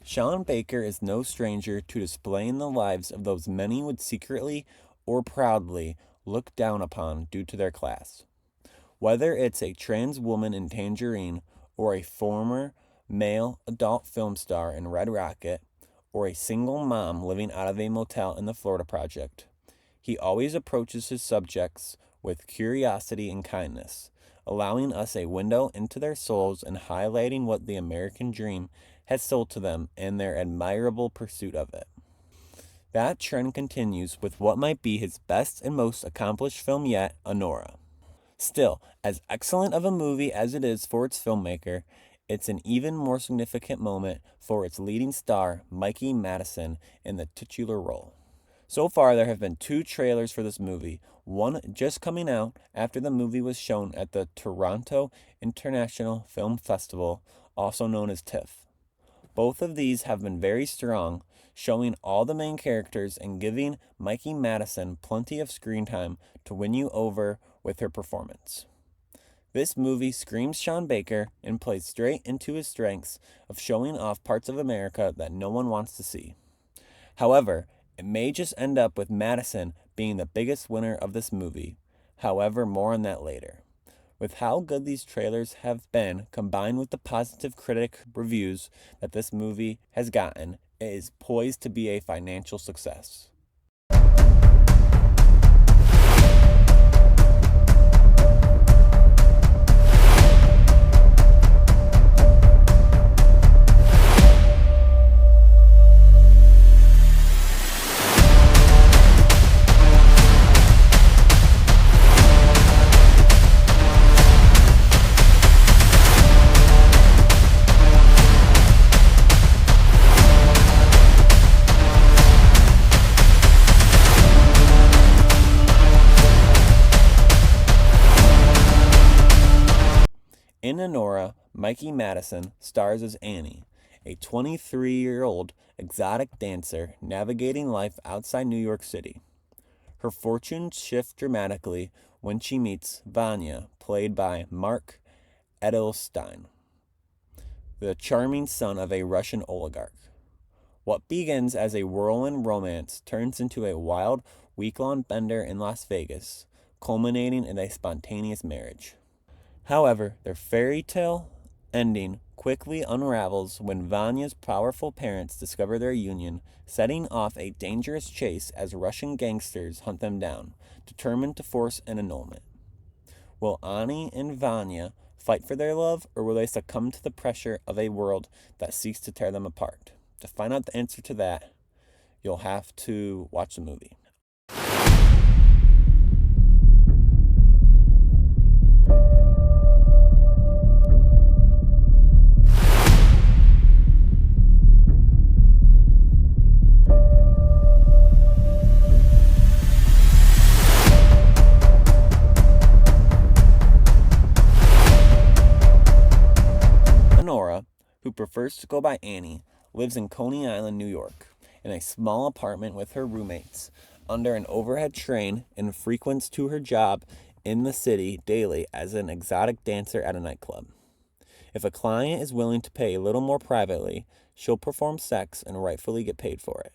Sean Baker is no stranger to displaying the lives of those many would secretly or proudly look down upon due to their class. Whether it's a trans woman in Tangerine, or a former male adult film star in Red Rocket, or a single mom living out of a motel in the Florida Project, he always approaches his subjects with curiosity and kindness, allowing us a window into their souls and highlighting what the American dream has sold to them and their admirable pursuit of it. That trend continues with what might be his best and most accomplished film yet, Anora. Still, as excellent of a movie as it is for its filmmaker, it's an even more significant moment for its leading star, Mikey Madison, in the titular role. So far, there have been 2 trailers for this movie, one just coming out after the movie was shown at the Toronto International Film Festival, also known as TIFF. Both of these have been very strong, showing all the main characters and giving Mikey Madison plenty of screen time to win you over with her performance. This movie screams Sean Baker and plays straight into his strengths of showing off parts of America that no one wants to see. However, it may just end up with Madison being the biggest winner of this movie. However, more on that later. With how good these trailers have been, combined with the positive critic reviews that this movie has gotten, it is poised to be a financial success. In Anora, Mikey Madison stars as Annie, a 23-year-old exotic dancer navigating life outside New York City. Her fortunes shift dramatically when she meets Vanya, played by Mark Edelstein, the charming son of a Russian oligarch. What begins as a whirlwind romance turns into a wild week-long bender in Las Vegas, culminating in a spontaneous marriage. However, their fairy tale ending quickly unravels when Vanya's powerful parents discover their union, setting off a dangerous chase as Russian gangsters hunt them down, determined to force an annulment. Will Ani and Vanya fight for their love, or will they succumb to the pressure of a world that seeks to tear them apart? To find out the answer to that, you'll have to watch the movie. Anora, who prefers to go by Annie, lives in Coney Island, New York, in a small apartment with her roommates under an overhead train and frequents to her job in the city daily as an exotic dancer at a nightclub. If a client is willing to pay a little more privately, she'll perform sex and rightfully get paid for it.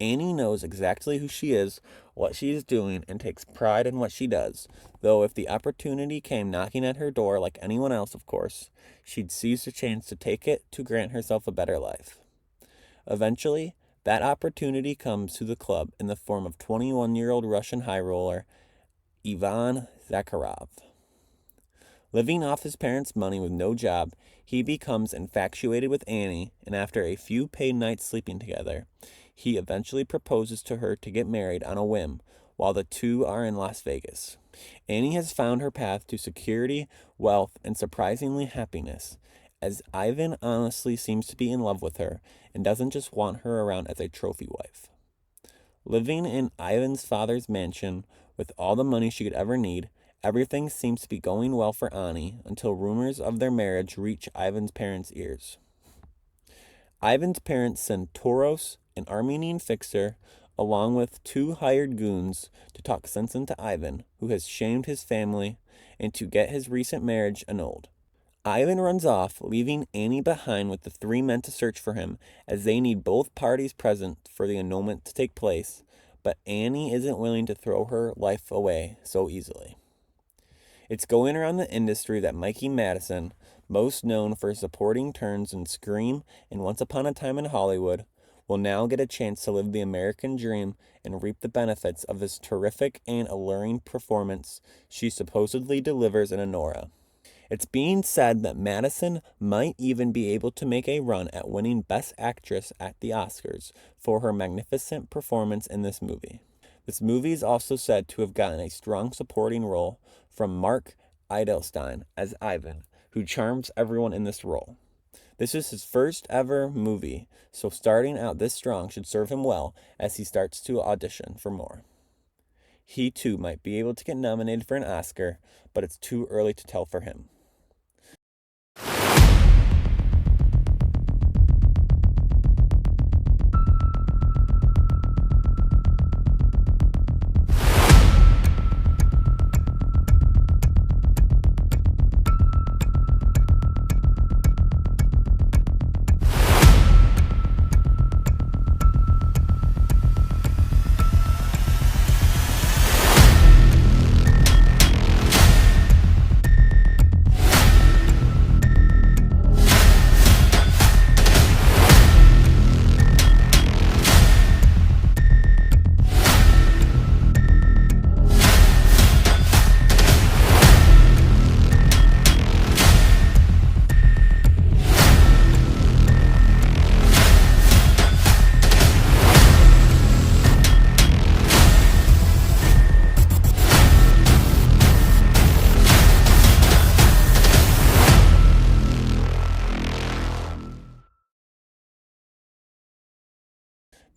Annie knows exactly who she is, what she is doing, and takes pride in what she does, though if the opportunity came knocking at her door like anyone else, of course, she'd seize the chance to take it to grant herself a better life. Eventually, that opportunity comes to the club in the form of 21-year-old Russian high roller Ivan Zakharov. Living off his parents' money with no job, he becomes infatuated with Annie, and after a few paid nights sleeping together, he eventually proposes to her to get married on a whim while the two are in Las Vegas. Annie has found her path to security, wealth, and surprisingly happiness, as Ivan honestly seems to be in love with her and doesn't just want her around as a trophy wife. Living in Ivan's father's mansion with all the money she could ever need, everything seems to be going well for Annie until rumors of their marriage reach Ivan's parents' ears. Ivan's parents send Toros, an Armenian fixer, along with 2 hired goons to talk sense into Ivan, who has shamed his family, and to get his recent marriage annulled. Ivan runs off, leaving Annie behind with the three men to search for him, as they need both parties present for the annulment to take place, but Annie isn't willing to throw her life away so easily. It's going around the industry that Mikey Madison, most known for supporting turns in Scream and Once Upon a Time in Hollywood, will now get a chance to live the American dream and reap the benefits of this terrific and alluring performance she supposedly delivers in Anora. It's being said that Madison might even be able to make a run at winning Best Actress at the Oscars for her magnificent performance in this movie. This movie is also said to have gotten a strong supporting role from Mark Eidelstein as Ivan, who charms everyone in this role. This is his first ever movie, so starting out this strong should serve him well as he starts to audition for more. He too might be able to get nominated for an Oscar, but it's too early to tell for him.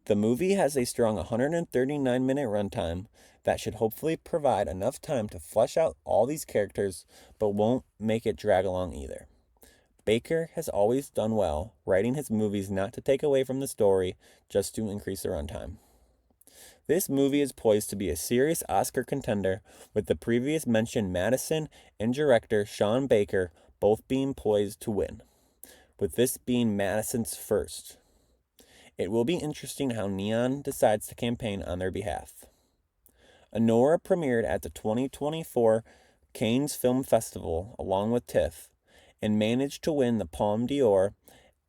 The movie has a strong 139-minute runtime that should hopefully provide enough time to flesh out all these characters, but won't make it drag along either. Baker has always done well, writing his movies not to take away from the story, just to increase the runtime. This movie is poised to be a serious Oscar contender, with the previous mentioned Madison and director Sean Baker both being poised to win, with this being Madison's first. It will be interesting how Neon decides to campaign on their behalf. Anora premiered at the 2024 Cannes Film Festival along with TIFF and managed to win the Palme d'Or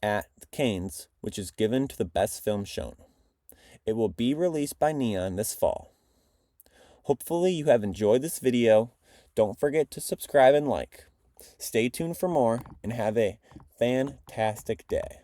at Cannes, which is given to the best film shown. It will be released by Neon this fall. Hopefully you have enjoyed this video. Don't forget to subscribe and like. Stay tuned for more and have a fantastic day.